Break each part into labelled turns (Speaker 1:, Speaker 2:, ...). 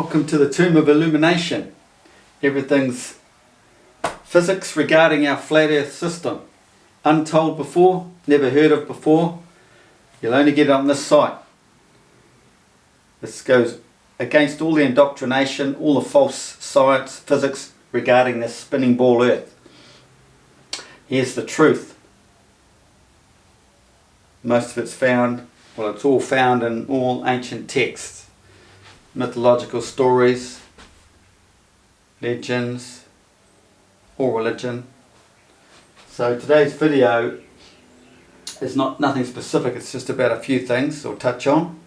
Speaker 1: Welcome to the tomb of illumination. Everything's physics regarding our flat earth system. Untold before, never heard of before. You'll only get it on this site. This goes against all the indoctrination, all the false science, physics regarding this spinning ball earth. Here's the truth. Most of it's found, well, it's all found in all ancient texts. Mythological stories, legends, or religion. So today's video is nothing specific, it's just about a few things I'll touch on.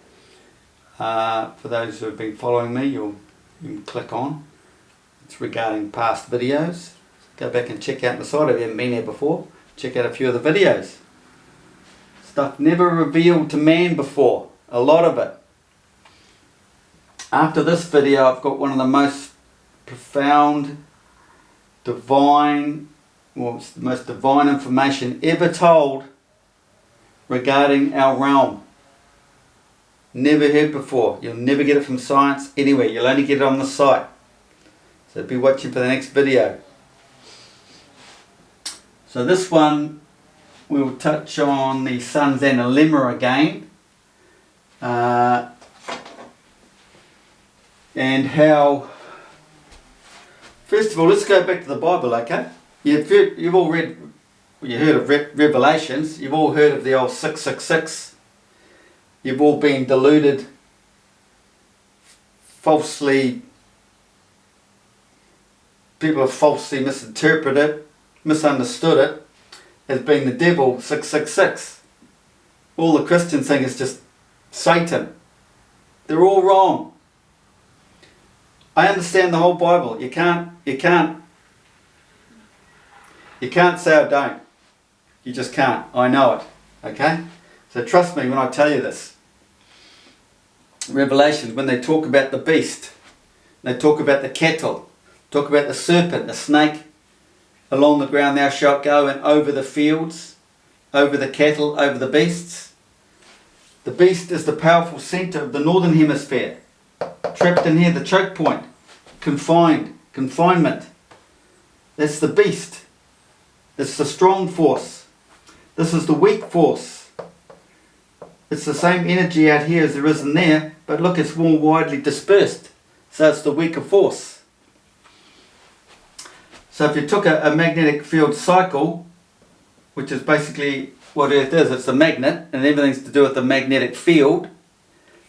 Speaker 1: For those who have been following me, you can click on. It's regarding past videos. Go back and check out the site if you haven't been here before. Check out a few of the videos. Stuff never revealed to man before, a lot of it. After this video, I've got one of the most profound, divine, well, it's the most divine information ever told regarding our realm. Never heard before. You'll never get it from science anywhere. You'll only get it on the site. So be watching for the next video. So this one, we'll touch on the sun's analemma again. And how, first of all, let's go back to the Bible, okay? You've all read, you heard of Revelations, you've all heard of the old 666. You've all been deluded, falsely, people have falsely misinterpreted it, misunderstood it as being the devil, 666. All the Christians think it's just Satan. They're all wrong. I understand the whole Bible. You can't say I don't. You just can't. I know it. Okay? So trust me when I tell you this. Revelations, when they talk about the beast, they talk about the cattle, talk about the serpent, the snake, along the ground thou shalt go, and over the fields, over the cattle, over the beasts. The beast is the powerful centre of the northern hemisphere. Trapped in here, the choke point, confinement. That's the beast. It's the strong force. This is the weak force. It's the same energy out here as there is in there, but look, it's more widely dispersed. So it's the weaker force. So if you took a magnetic field cycle, which is basically what Earth is, it's a magnet, and everything's to do with the magnetic field.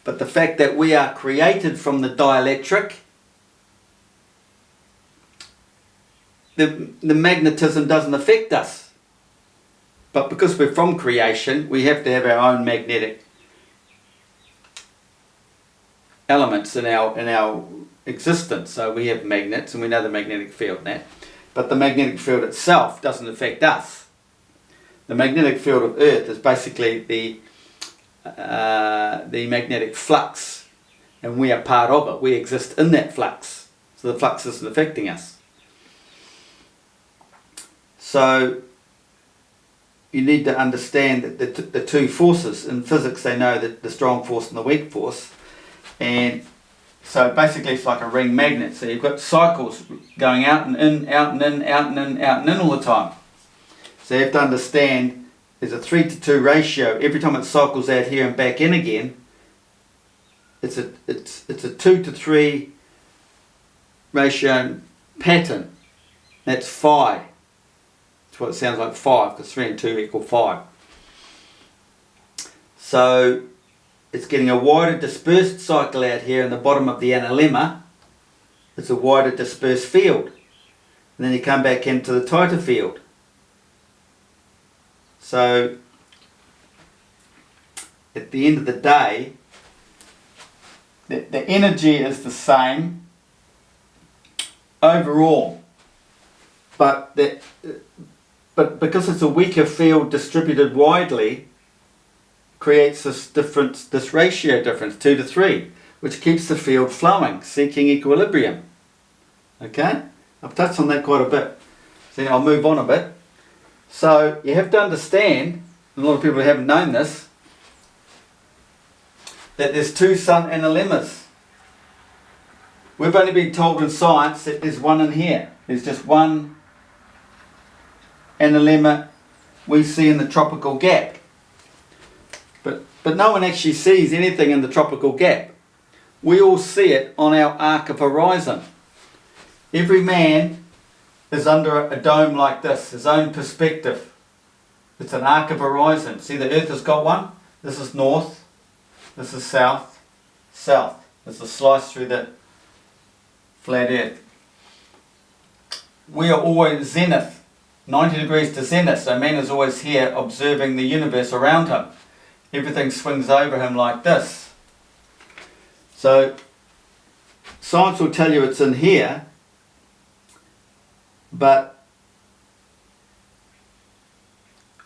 Speaker 1: But the fact that we are created from the dielectric, the magnetism doesn't affect us. But because we're from creation, we have to have our own magnetic elements in our existence. So we have magnets, and we know the magnetic field now. But the magnetic field itself doesn't affect us. The magnetic field of Earth is basically the magnetic flux, and we are part of it. We exist in that flux, so the flux isn't affecting us. So you need to understand that the two forces in physics, they know that the strong force and the weak force, and so basically it's like a ring magnet. So you've got cycles going out and in, out and in, out and in, out and in all the time. So you have to understand there's a 3-to-2 ratio. Every time it cycles out here and back in again, it's a 2-to-3 ratio pattern. That's phi. That's what it sounds like, 5, because 3 and 2 equal 5. So it's getting a wider dispersed cycle out here in the bottom of the analemma. It's a wider dispersed field. And then you come back into the tighter field. So at the end of the day, the energy is the same overall, but because it's a weaker field distributed widely, creates this ratio difference, 2-to-3, which keeps the field flowing, seeking equilibrium. Okay, I've touched on that quite a bit. So I'll move on a bit. So you have to understand, and a lot of people haven't known this, that there's two sun analemmas. We've only been told in science that there's one in here. There's just one analemma we see in the tropical gap. But no one actually sees anything in the tropical gap. We all see it on our arc of horizon. Every man is under a dome like this, his own perspective. It's an arc of horizon. See, the Earth has got one. This is north. This is south. South. It's a slice through the flat Earth. We are always zenith, 90 degrees to zenith, so man is always here observing the universe around him. Everything swings over him like this. So science will tell you it's in here, but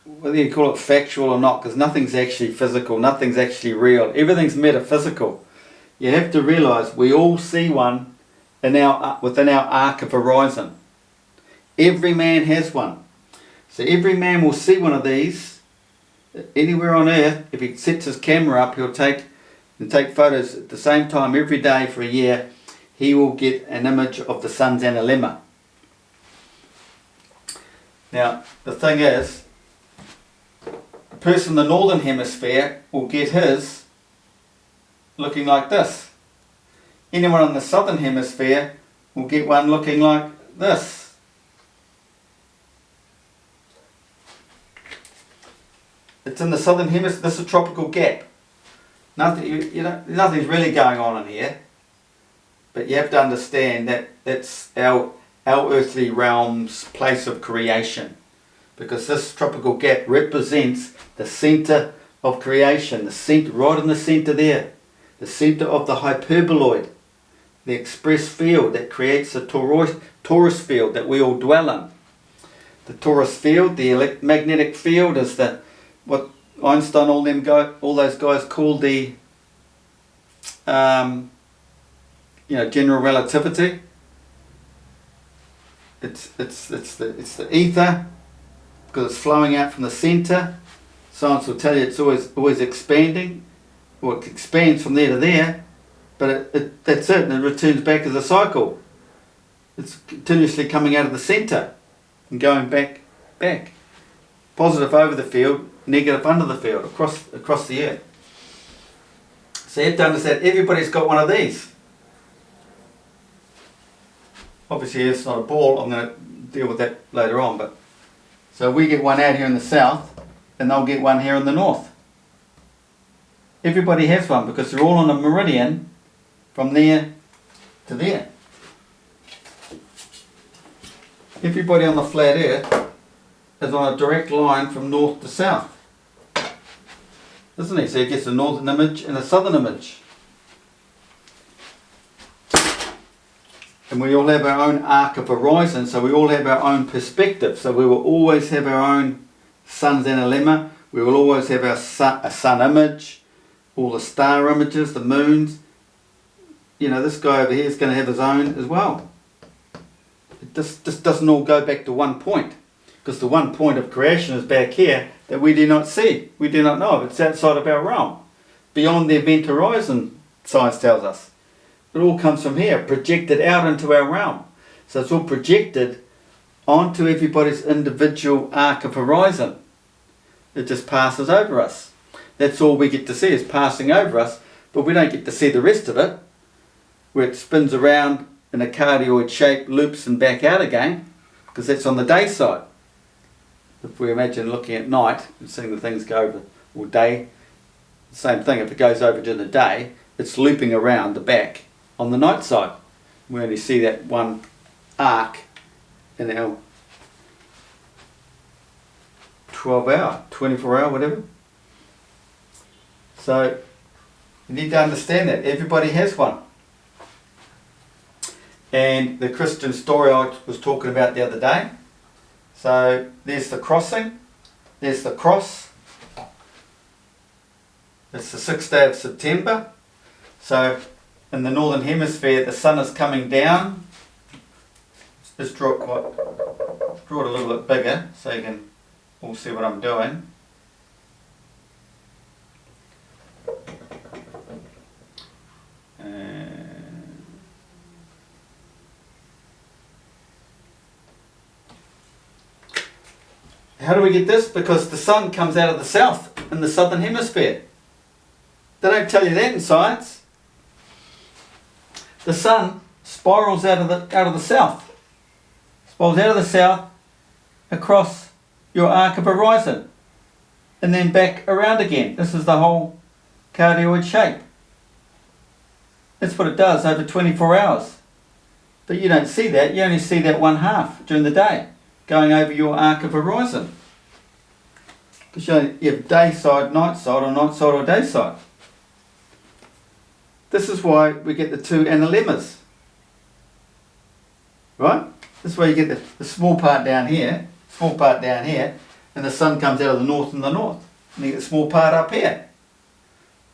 Speaker 1: whether you call it factual or not, because nothing's actually physical, nothing's actually real, everything's metaphysical. You have to realise we all see one within our arc of horizon. Every man has one. So every man will see one of these anywhere on Earth. If he sets his camera up, he'll take photos at the same time every day for a year. He will get an image of the sun's analemma. Now the thing is, the person in the northern hemisphere will get his looking like this. Anyone in the southern hemisphere will get one looking like this. It's in the southern hemisphere. This is a tropical gap. Nothing's really going on in here. But you have to understand that that's our earthly realm's place of creation. Because this tropical gap represents the centre of creation. The centre, right in the centre there. The centre of the hyperboloid. The express field that creates the torus field that we all dwell in. The torus field, the magnetic field, is what Einstein, all those guys called the general relativity. It's the ether, because it's flowing out from the centre. Science will tell you it's always expanding. Well, it expands from there to there, but that's it, and it returns back as a cycle. It's continuously coming out of the centre and going back. Positive over the field, negative under the field, across the Earth. So you have to understand, everybody's got one of these. Obviously it's not a ball, I'm going to deal with that later on, but so we get one out here in the south, and they'll get one here in the north. Everybody has one because they're all on a meridian from there to there. Everybody on the flat Earth is on a direct line from north to south, isn't he? So he gets a northern image and a southern image. And we all have our own arc of horizon, so we all have our own perspective. So we will always have our own sun's analemma. We will always have a sun image, all the star images, the moons. This guy over here is going to have his own as well. It just doesn't all go back to one point. Because the one point of creation is back here that we do not see. We do not know of. It's outside of our realm. Beyond the event horizon, science tells us. It all comes from here, projected out into our realm. So it's all projected onto everybody's individual arc of horizon. It just passes over us. That's all we get to see, is passing over us, but we don't get to see the rest of it, where it spins around in a cardioid shape, loops and back out again, because that's on the day side. If we imagine looking at night and seeing the things go over all day, same thing, if it goes over during the day, it's looping around the back on the night side. We only see that one arc in our 12 hour, 24 hour, whatever. So you need to understand that everybody has one. And the Christian story I was talking about the other day. So there's the crossing, there's the cross. It's the 6th day of September. So in the northern hemisphere the sun is coming down. Let's draw it a little bit bigger so you can all see what I'm doing. And how do we get this? Because the sun comes out of the south in the southern hemisphere. They don't tell you that in science. The sun spirals out of the south. Spirals out of the south across your arc of horizon and then back around again. This is the whole cardioid shape. That's what it does over 24 hours. But you don't see that. You only see that one half during the day going over your arc of horizon. Because you have day side, night side, or night side or day side. This is why we get the two and the lemmas. Right? This is where you get the small part down here, and the sun comes out of the north and the north. And you get the small part up here.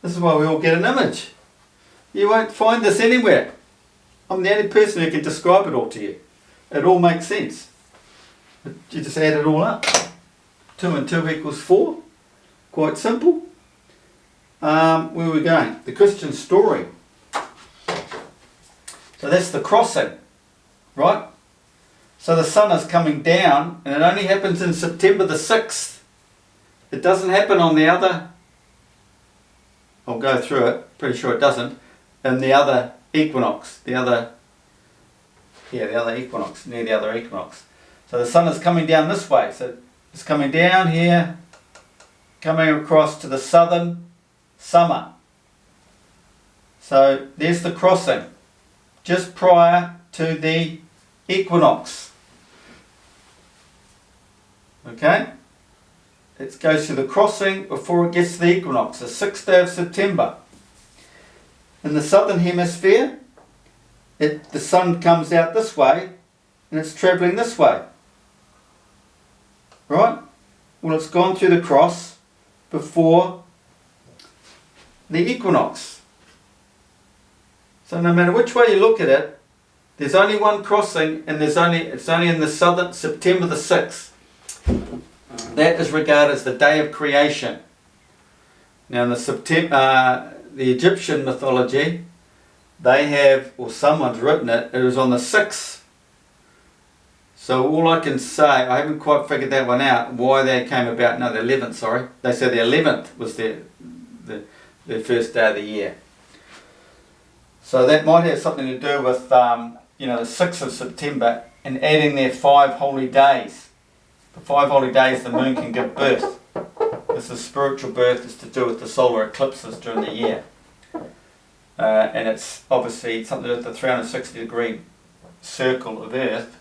Speaker 1: This is why we all get an image. You won't find this anywhere. I'm the only person who can describe it all to you. It all makes sense. But you just add it all up. 2 and 2 equals 4. Quite simple. Where are we going? The Christian story. So that's the crossing, right? So the sun is coming down, and it only happens in September the 6th. It doesn't happen on the other, I'll go through it, pretty sure it doesn't, in the other equinox, the other equinox, near the other equinox. So the sun is coming down this way, so it's coming down here, coming across to the southern summer. So there's the crossing, just prior to the equinox. Okay? It goes to the crossing before it gets to the equinox, the 6th day of September. In the southern hemisphere, the sun comes out this way and it's travelling this way. Right? Well, it's gone through the cross before the equinox. So no matter which way you look at it, there's only one crossing, and it's only in the southern September the 6th. That is regarded as the day of creation. Now in the Egyptian mythology, they have, or someone's written it, it was on the 6th. So all I can say, I haven't quite figured that one out, why they came about, no, the 11th, sorry. They said the 11th was their first day of the year. So that might have something to do with, the 6th of September and adding their 5 holy days. For 5 holy days the moon can give birth. This is spiritual birth, it's to do with the solar eclipses during the year. And it's obviously something with the 360-degree circle of Earth,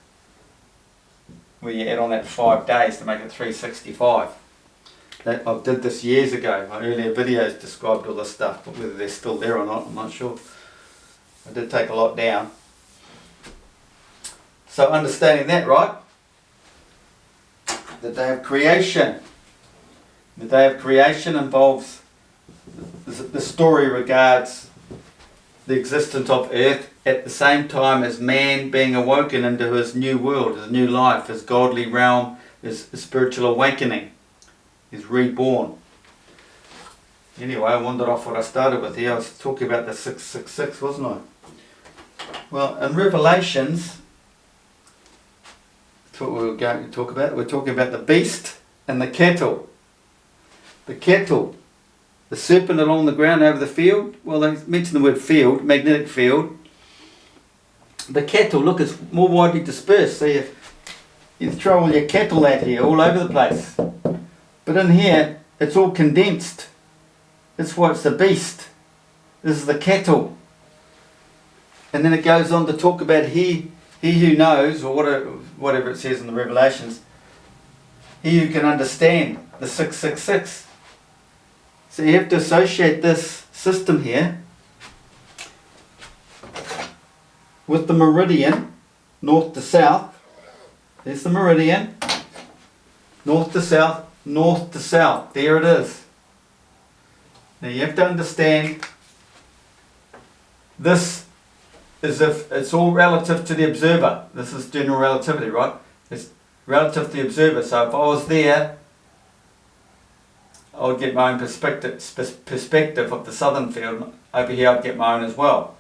Speaker 1: where you add on that 5 days to make it 365. I did this years ago. My earlier videos described all this stuff, but whether they're still there or not, I'm not sure. I did take a lot down. So understanding that, right? The day of creation. The day of creation involves, the story regards the existence of Earth at the same time as man being awoken into his new world, his new life, his godly realm, his spiritual awakening. He's reborn. Anyway, I wandered off what I started with here. I was talking about the 666, wasn't I? Well, in Revelations, that's what we were going to talk about. We're talking about the beast and the cattle. The cattle, the serpent along the ground over the field. Well, they mention the word field, magnetic field. The cattle, look, it's more widely dispersed. So you throw all your cattle out here, all over the place. But in here, it's all condensed. That's why it's the beast. This is the cattle. And then it goes on to talk about he who knows, or whatever it says in the Revelations, he who can understand the 666. So you have to associate this system here with the meridian, north to south. There's the meridian, north to south, north to south. There it is. Now you have to understand this as if it's all relative to the observer. This is general relativity, right? It's relative to the observer. So if I was there, I would get my own perspective of the southern field. Over here I'd get my own as well.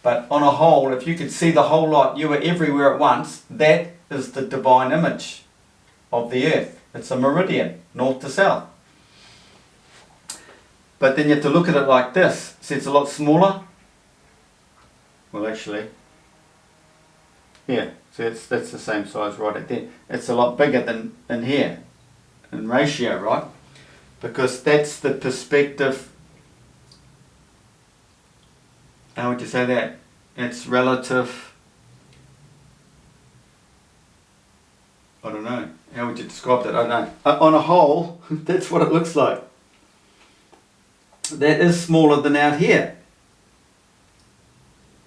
Speaker 1: But on a whole, if you could see the whole lot, you were everywhere at once, that is the divine image of the earth. It's a meridian, north to south. But then you have to look at it like this. See, it's a lot smaller. Well, actually, yeah, so that's the same size right at there. It's a lot bigger than in here, in ratio, right? Because that's the perspective. How would you say that? It's relative. I don't know. How would you describe that? I don't know. On a whole, that's what it looks like. That is smaller than out here.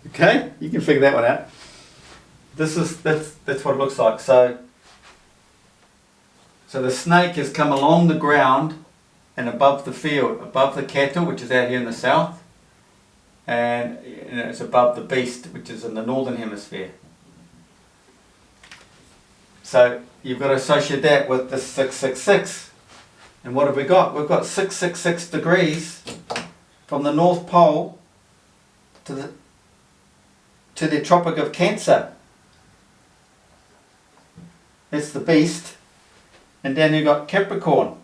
Speaker 1: Okay, you can figure that one out. That's what it looks like. So the snake has come along the ground and above the field, above the cattle, which is out here in the south, and it's above the beast, which is in the northern hemisphere. So you've got to associate that with the 666. And what have we got? We've got 666 degrees from the North Pole to the Tropic of Cancer. That's the beast. And then you've got Capricorn.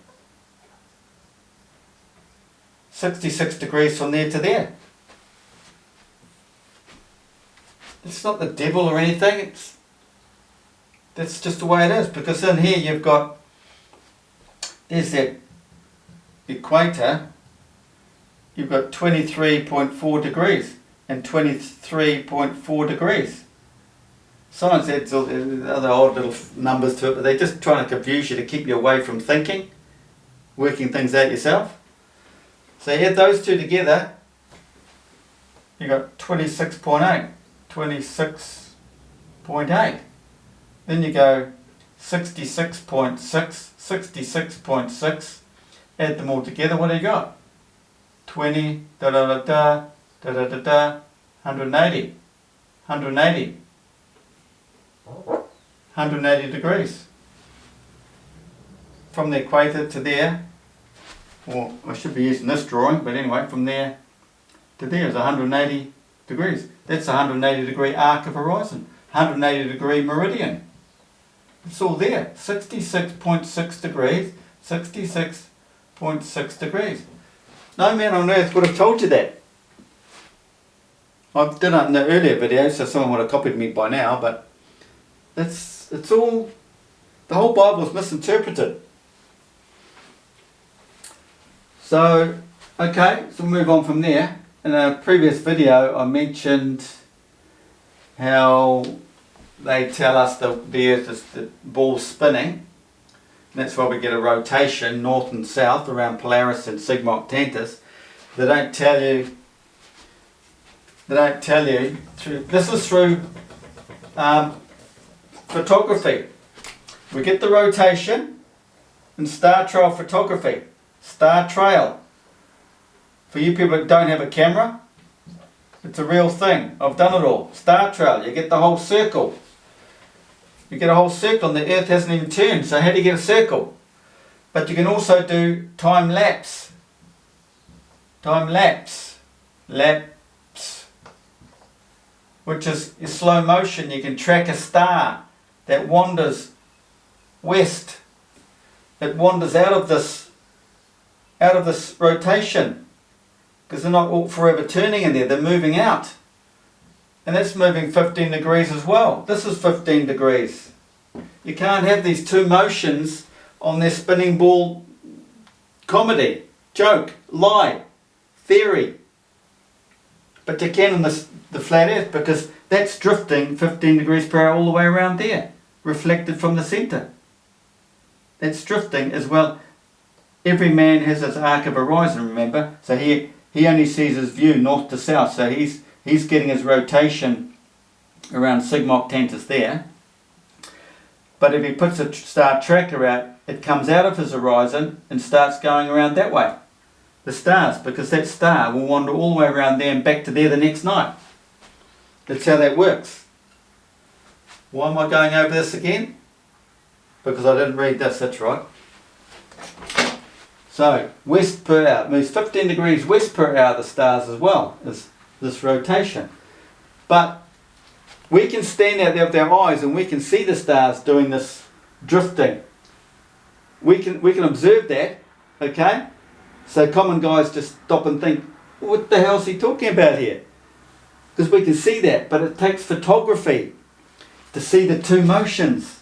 Speaker 1: 66 degrees from there to there. It's not the devil or anything. That's just the way it is. Because in here you've got, there's that equator. You've got 23.4 degrees and 23.4 degrees. Science adds all the other odd little numbers to it, but they're just trying to confuse you to keep you away from thinking, working things out yourself. So you add those two together, you got 26.8, 26.8. Then you go 66.6, 66.6, add them all together, what do you got? 20, da da da da, da da da da, 180, 180. 180 degrees from the equator to there, or I should be using this drawing, but anyway, from there to there is 180 degrees. That's a 180 degree arc of horizon, 180 degree meridian. It's all there, 66.6 degrees, 66.6 degrees. No man on earth would have told you that. I've done it in the earlier video, so someone would have copied me by now, but it's all, the whole Bible is misinterpreted. So, okay, so we'll move on from there. In a previous video I mentioned how they tell us the earth is the ball spinning. And that's why we get a rotation north and south around Polaris and Sigma Octantis. They don't tell you through, this is through photography. We get the rotation in star trail photography. Star trail. For you people that don't have a camera, it's a real thing. I've done it all. Star trail. You get the whole circle. You get a whole circle and the earth hasn't even turned. So how do you get a circle? But you can also do time lapse. Time lapse. Lapse. Which is your slow motion. You can track a star that wanders west. It wanders out of this rotation, because they're not all forever turning in there, they're moving out. And that's moving 15 degrees as well. This is 15 degrees. You can't have these two motions on their spinning ball comedy, joke, lie, theory. But you can on the flat earth, because that's drifting 15 degrees per hour all the way around there, reflected from the centre. That's drifting as well. Every man has his arc of horizon, remember? So he only sees his view north to south, so he's getting his rotation around Sigma Octantis there. But if he puts a star tracker out, it comes out of his horizon and starts going around that way. The stars, because that star will wander all the way around there and back to there the next night. That's how that works. Why am I going over this again? Because I didn't read this, that's right. So, west per hour, moves 15 degrees west per hour, the stars as well, is this rotation. But we can stand out there with our eyes and we can see the stars doing this drifting. we can observe that, okay? So common guys just stop and think, what the hell is he talking about here? Because we can see that, but it takes photography to see the two motions,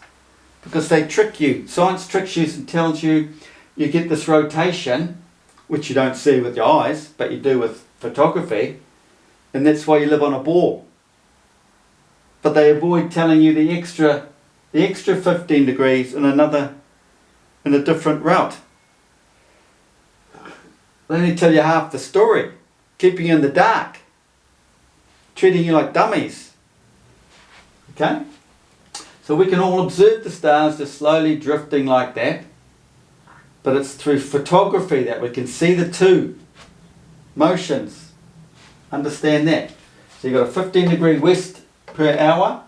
Speaker 1: because they trick you. Science tricks you and tells you you get this rotation, which you don't see with your eyes, but you do with photography, and that's why you live on a ball. But they avoid telling you the extra 15 degrees in a different route. They only tell you half the story, keeping you in the dark, treating you like dummies. Okay? So we can all observe the stars just slowly drifting like that, but it's through photography that we can see the two motions. Understand that. So you've got a 15 degree west per hour,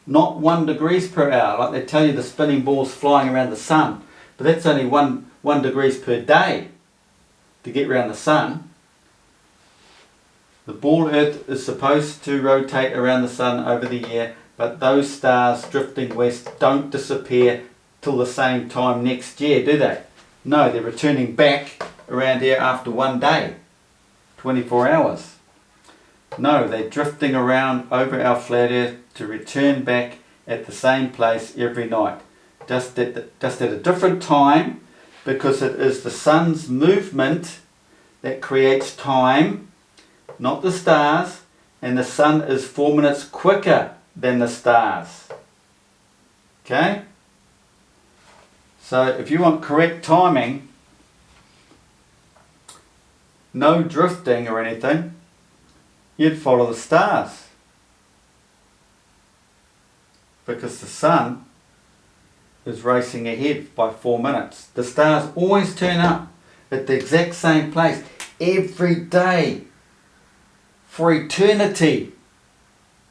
Speaker 1: not 1 degrees per hour, like they tell you the spinning ball's flying around the sun, but that's only one degrees per day to get around the sun. The ball Earth is supposed to rotate around the sun over the year, but those stars drifting west don't disappear till the same time next year, do they? No, they're returning back around here after 1 day, 24 hours. No, they're drifting around over our flat Earth to return back at the same place every night, just at a different time, because it is the sun's movement that creates time, not the stars, and the sun is 4 minutes quicker than the stars. Okay? So if you want correct timing, no drifting or anything, you'd follow the stars, because the sun is racing ahead by 4 minutes. The stars always turn up at the exact same place every day for eternity.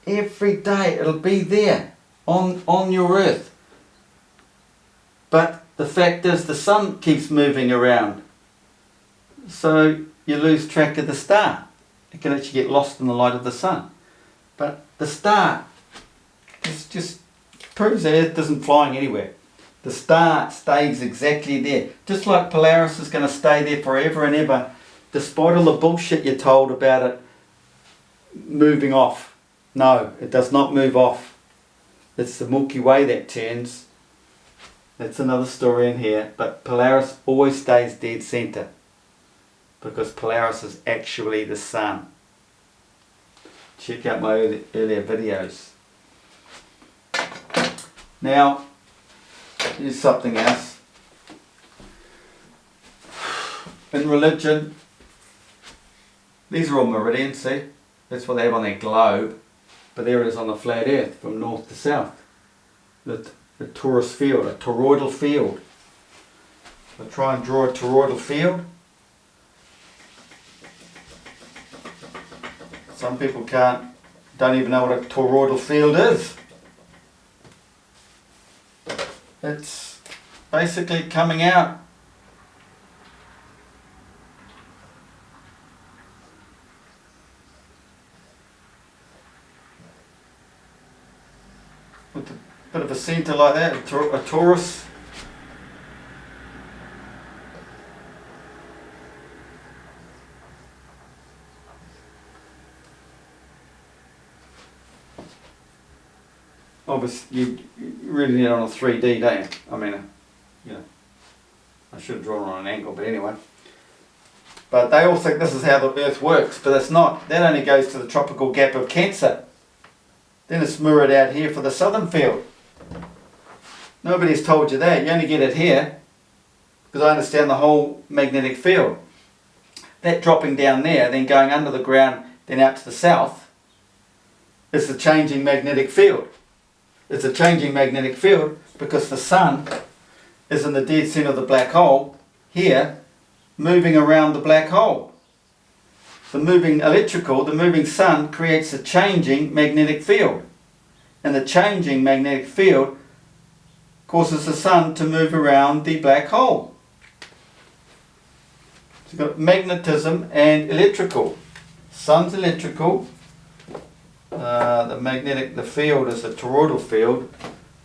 Speaker 1: Every day it'll be there on your Earth. But the fact is the sun keeps moving around, so you lose track of the star. It can actually get lost in the light of the sun. But the star just proves that Earth isn't flying anywhere. The star stays exactly there. Just like Polaris is going to stay there forever and ever, despite all the bullshit you're told about it moving off. No, it does not move off. It's the Milky Way that turns. That's another story in here. But Polaris always stays dead centre, because Polaris is actually the sun. Check out my earlier videos. Now, here's something else. In religion, these are all meridians, see? That's what they have on their globe. But there it is on the flat Earth, from north to south. The torus field, a toroidal field. I'll try and draw a toroidal field. Some people don't even know what a toroidal field is. It's basically coming out with a bit of a centre like that, a torus. Obviously, you really need it on a 3D, don't you? I mean, I should have drawn it on an angle, but anyway. But they all think this is how the Earth works, but it's not. That only goes to the tropical gap of Cancer. Then it's mirrored out here for the southern field. Nobody's told you that. You only get it here, because I understand the whole magnetic field. That dropping down there, then going under the ground, then out to the south, is the changing magnetic field. It's a changing magnetic field because the sun is in the dead centre of the black hole here, moving around the black hole. The moving sun creates a changing magnetic field, and the changing magnetic field causes the sun to move around the black hole. So you've got magnetism and electrical. Sun's electrical. The field is a toroidal field.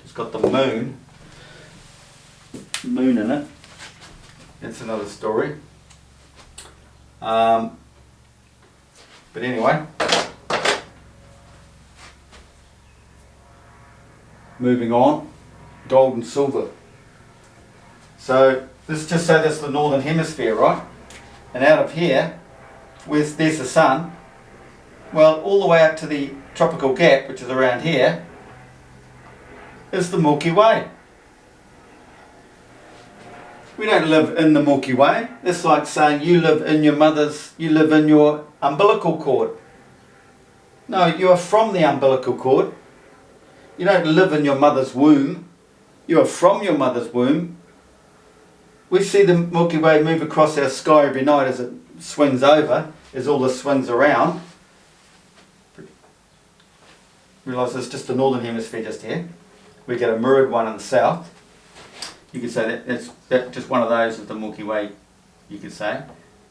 Speaker 1: It's got the moon moon in it. That's another story. But anyway, moving on, gold and silver. So let's just say this is the northern hemisphere, right? And out of here, there's the sun. Well, all the way up to the tropical gap, which is around here, is the Milky Way. We don't live in the Milky Way. It's like saying you live in your umbilical cord. No, you are from the umbilical cord. You don't live in your mother's womb. You are from your mother's womb. We see the Milky Way move across our sky every night as it swings over, as all this swings around. Realise it's just the northern hemisphere just here. We get a mirrored one in the south. You could say that's just one of those is the Milky Way, you could say.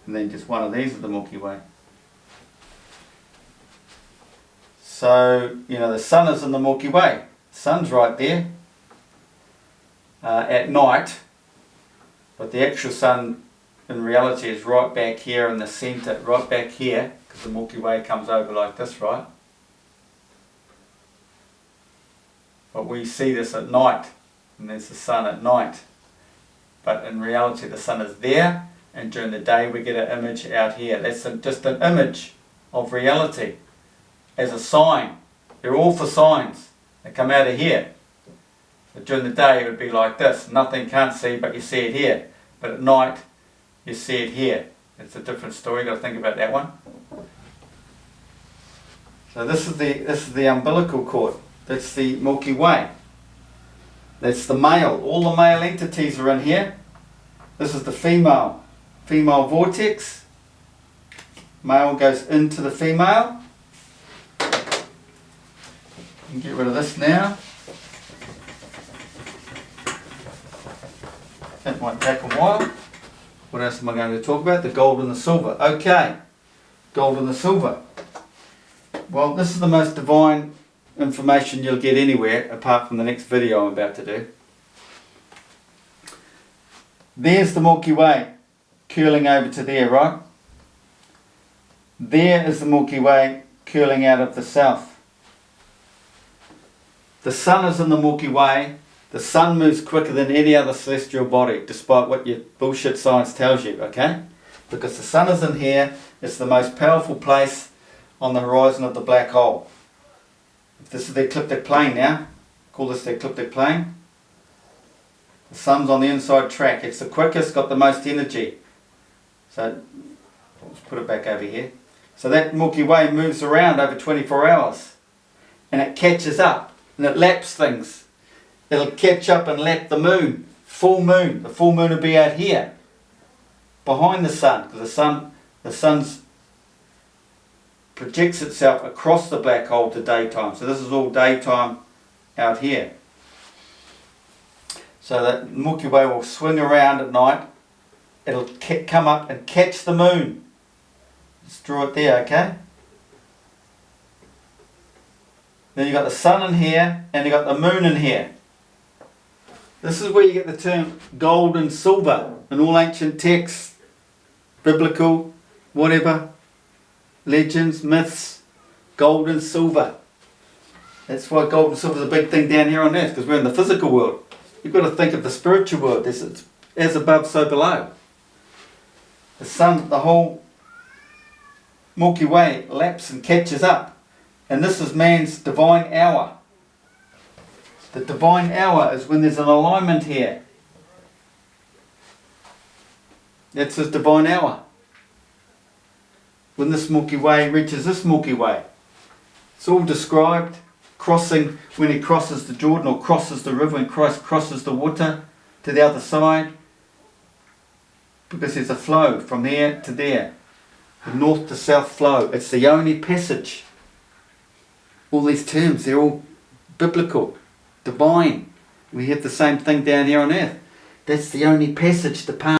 Speaker 1: And then just one of these is the Milky Way. So, the sun is in the Milky Way. The sun's right there at night. But the actual sun in reality is right back here in the centre, right back here, because the Milky Way comes over like this, right? But we see this at night, and there's the sun at night. But in reality the sun is there, and during the day we get an image out here. That's just an image of reality as a sign. They're all for signs. They come out of here. But during the day it would be like this. Nothing, can't see, but you see it here. But at night you see it here. It's a different story. You've got to think about that one. So this is the umbilical cord. That's the Milky Way. That's the male. All the male entities are in here. This is the female vortex. Male goes into the female. You can get rid of this now. That might take a while. What else am I going to talk about? The gold and the silver. Okay. Gold and the silver. Well, this is the most divine information you'll get anywhere apart from the next video I'm about to do. There's the Milky Way curling over to there, right? There is the Milky Way curling out of the south. The sun is in the Milky Way. The sun moves quicker than any other celestial body, despite what your bullshit science tells you, okay? Because the sun is in here. It's the most powerful place on the horizon of the black hole. If this is the ecliptic plane now, call this the ecliptic plane. The sun's on the inside track. It's the quickest, got the most energy. So, let's put it back over here. So that Milky Way moves around over 24 hours. And it catches up, and it laps things. It'll catch up and lap the moon. Full moon. The full moon will be out here, behind the sun, because the sun's projects itself across the black hole to daytime. So this is all daytime out here. So that Milky Way will swing around at night. It'll come up and catch the moon. Let's draw it there, okay? Then you've got the sun in here and you've got the moon in here. This is where you get the term gold and silver in all ancient texts, biblical, whatever, legends, myths, gold and silver. That's why gold and silver is a big thing down here on earth, because we're in the physical world. You've got to think of the spiritual world. It's as above, so below. The sun, the whole Milky Way laps and catches up. And this is man's divine hour. The divine hour is when there's an alignment here. That's his divine hour. When this Milky Way reaches this Milky Way. It's all described. Crossing, when he crosses the Jordan or crosses the river, and Christ crosses the water to the other side. Because there's a flow from there to there. The north to south flow. It's the only passage. All these terms, they're all biblical, divine. We have the same thing down here on earth. That's the only passage to pass.